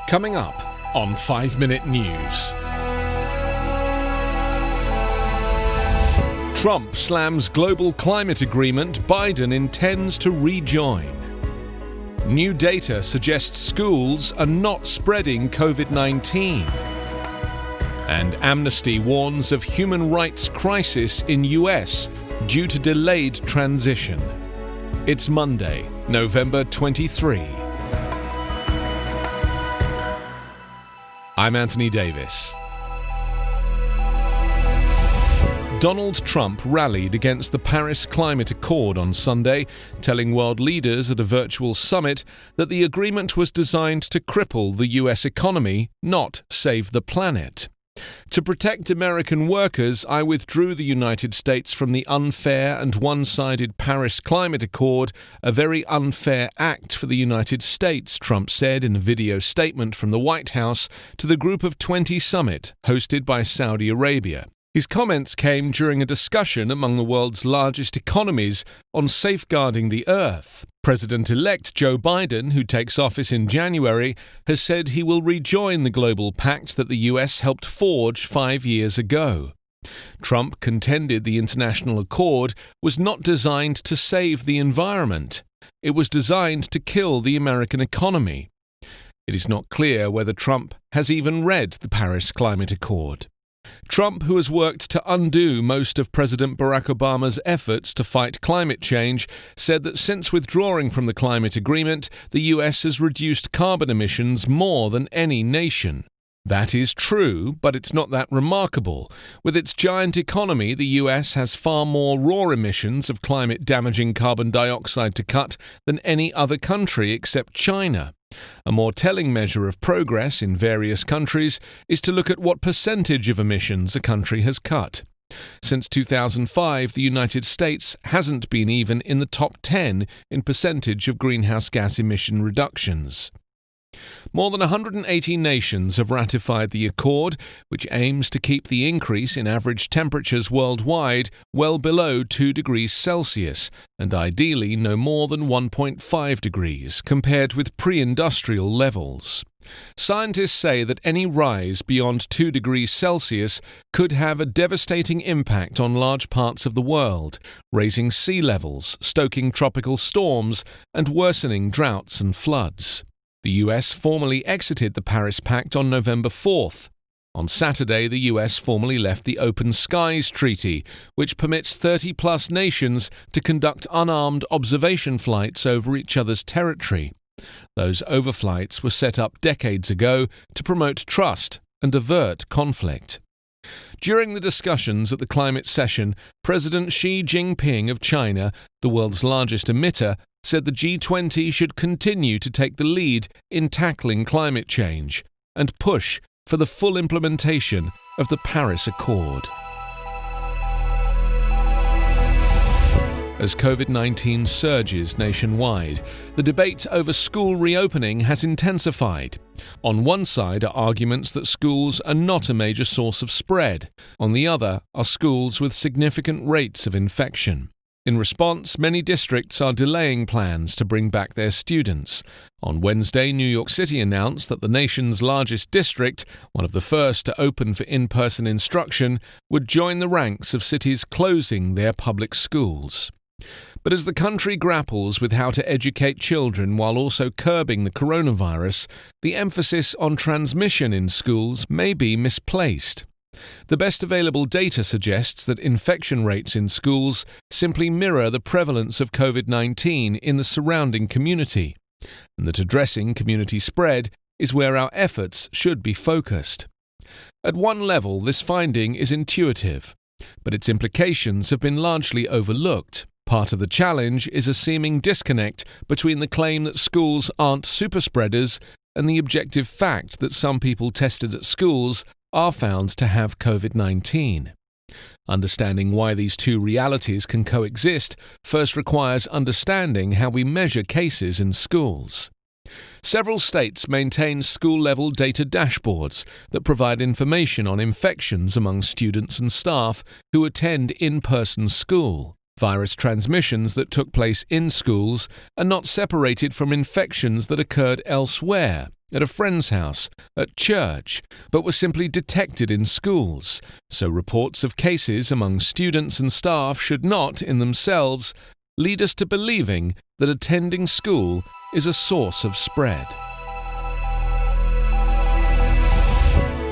Coming up on 5 Minute News. Trump slams global climate agreement Biden intends to rejoin. New data suggests schools are not spreading COVID-19. And Amnesty warns of human rights crisis in US due to delayed transition. It's Monday, November 23. I'm Anthony Davis. Donald Trump rallied against the Paris Climate Accord on Sunday, telling world leaders at a virtual summit that the agreement was designed to cripple the US economy, not save the planet. To protect American workers, I withdrew the United States from the unfair and one-sided Paris Climate Accord, a very unfair act for the United States, Trump said in a video statement from the White House to the Group of 20 summit hosted by Saudi Arabia. His comments came during a discussion among the world's largest economies on safeguarding the Earth. President-elect Joe Biden, who takes office in January, has said he will rejoin the global pact that the US helped forge 5 years ago. Trump contended the international accord was not designed to save the environment. It was designed to kill the American economy. It is not clear whether Trump has even read the Paris Climate Accord. Trump, who has worked to undo most of President Barack Obama's efforts to fight climate change, said that since withdrawing from the climate agreement, the US has reduced carbon emissions more than any nation. That is true, but it's not that remarkable. With its giant economy, the US has far more raw emissions of climate-damaging carbon dioxide to cut than any other country except China. A more telling measure of progress in various countries is to look at what percentage of emissions a country has cut. Since 2005, the United States hasn't been even in the top 10 in percentage of greenhouse gas emission reductions. More than 180 nations have ratified the accord, which aims to keep the increase in average temperatures worldwide well below 2 degrees Celsius, and ideally no more than 1.5 degrees, compared with pre-industrial levels. Scientists say that any rise beyond 2 degrees Celsius could have a devastating impact on large parts of the world, raising sea levels, stoking tropical storms, and worsening droughts and floods. The US formally exited the Paris Pact on November 4th. On Saturday, the US formally left the Open Skies Treaty, which permits 30-plus nations to conduct unarmed observation flights over each other's territory. Those overflights were set up decades ago to promote trust and avert conflict. During the discussions at the climate session, President Xi Jinping of China, the world's largest emitter, said the G20 should continue to take the lead in tackling climate change and push for the full implementation of the Paris Accord. As COVID-19 surges nationwide, the debate over school reopening has intensified. On one side are arguments that schools are not a major source of spread. On the other are schools with significant rates of infection. In response, many districts are delaying plans to bring back their students. On Wednesday, New York City announced that the nation's largest district, one of the first to open for in-person instruction, would join the ranks of cities closing their public schools. But as the country grapples with how to educate children while also curbing the coronavirus, the emphasis on transmission in schools may be misplaced. The best available data suggests that infection rates in schools simply mirror the prevalence of COVID-19 in the surrounding community, and that addressing community spread is where our efforts should be focused. At one level, this finding is intuitive, but its implications have been largely overlooked. Part of the challenge is a seeming disconnect between the claim that schools aren't superspreaders and the objective fact that some people tested at schools are found to have COVID-19. Understanding why these two realities can coexist first requires understanding how we measure cases in schools. Several states maintain school-level data dashboards that provide information on infections among students and staff who attend in-person school. Virus transmissions that took place in schools are not separated from infections that occurred elsewhere, at a friend's house, at church, but were simply detected in schools, so reports of cases among students and staff should not, in themselves, lead us to believing that attending school is a source of spread.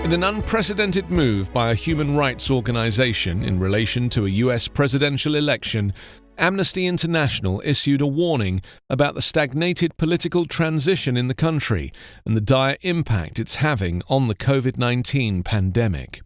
In an unprecedented move by a human rights organization in relation to a US presidential election, Amnesty International issued a warning about the stagnated political transition in the country and the dire impact it's having on the COVID-19 pandemic.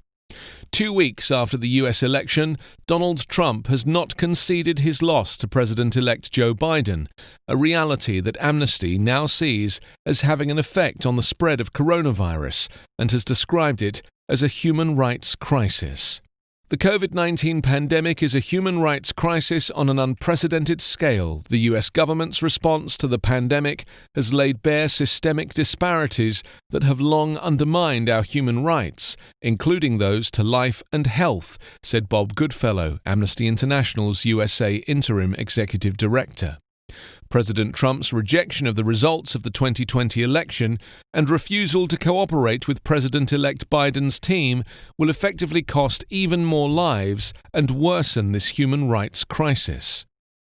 2 weeks after the US election, Donald Trump has not conceded his loss to President-elect Joe Biden, a reality that Amnesty now sees as having an effect on the spread of coronavirus and has described it as a human rights crisis. The COVID-19 pandemic is a human rights crisis on an unprecedented scale. The US government's response to the pandemic has laid bare systemic disparities that have long undermined our human rights, including those to life and health, said Bob Goodfellow, Amnesty International's USA Interim Executive Director. President Trump's rejection of the results of the 2020 election and refusal to cooperate with President-elect Biden's team will effectively cost even more lives and worsen this human rights crisis.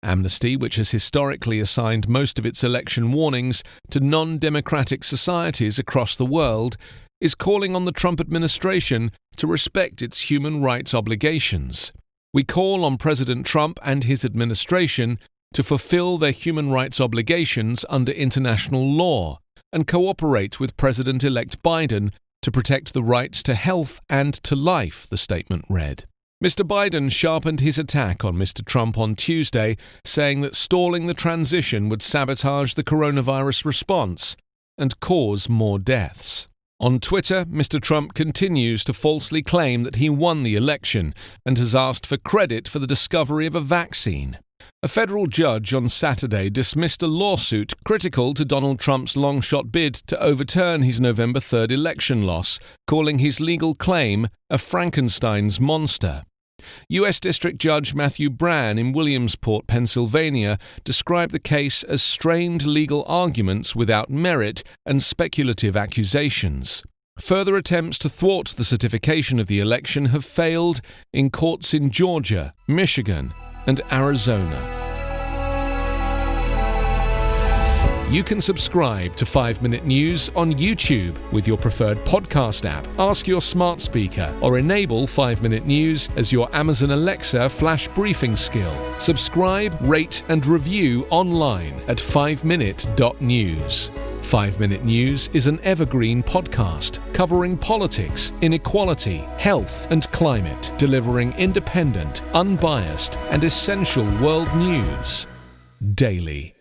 Amnesty, which has historically assigned most of its election warnings to non-democratic societies across the world, is calling on the Trump administration to respect its human rights obligations. We call on President Trump and his administration to fulfill their human rights obligations under international law and cooperate with President-elect Biden to protect the rights to health and to life, the statement read. Mr. Biden sharpened his attack on Mr. Trump on Tuesday, saying that stalling the transition would sabotage the coronavirus response and cause more deaths. On Twitter, Mr. Trump continues to falsely claim that he won the election and has asked for credit for the discovery of a vaccine. A federal judge on Saturday dismissed a lawsuit critical to Donald Trump's long-shot bid to overturn his November 3rd election loss, calling his legal claim a Frankenstein's monster. U.S. District Judge Matthew Brann in Williamsport, Pennsylvania, described the case as strained legal arguments without merit and speculative accusations. Further attempts to thwart the certification of the election have failed in courts in Georgia, Michigan, and Arizona. You can subscribe to 5-Minute News on YouTube with your preferred podcast app. Ask your smart speaker or enable 5-Minute News as your Amazon Alexa flash briefing skill. Subscribe, rate, and review online at 5minute.news. 5-Minute News is an Evergreen podcast covering politics, inequality, health, and climate, delivering independent, unbiased, and essential world news daily.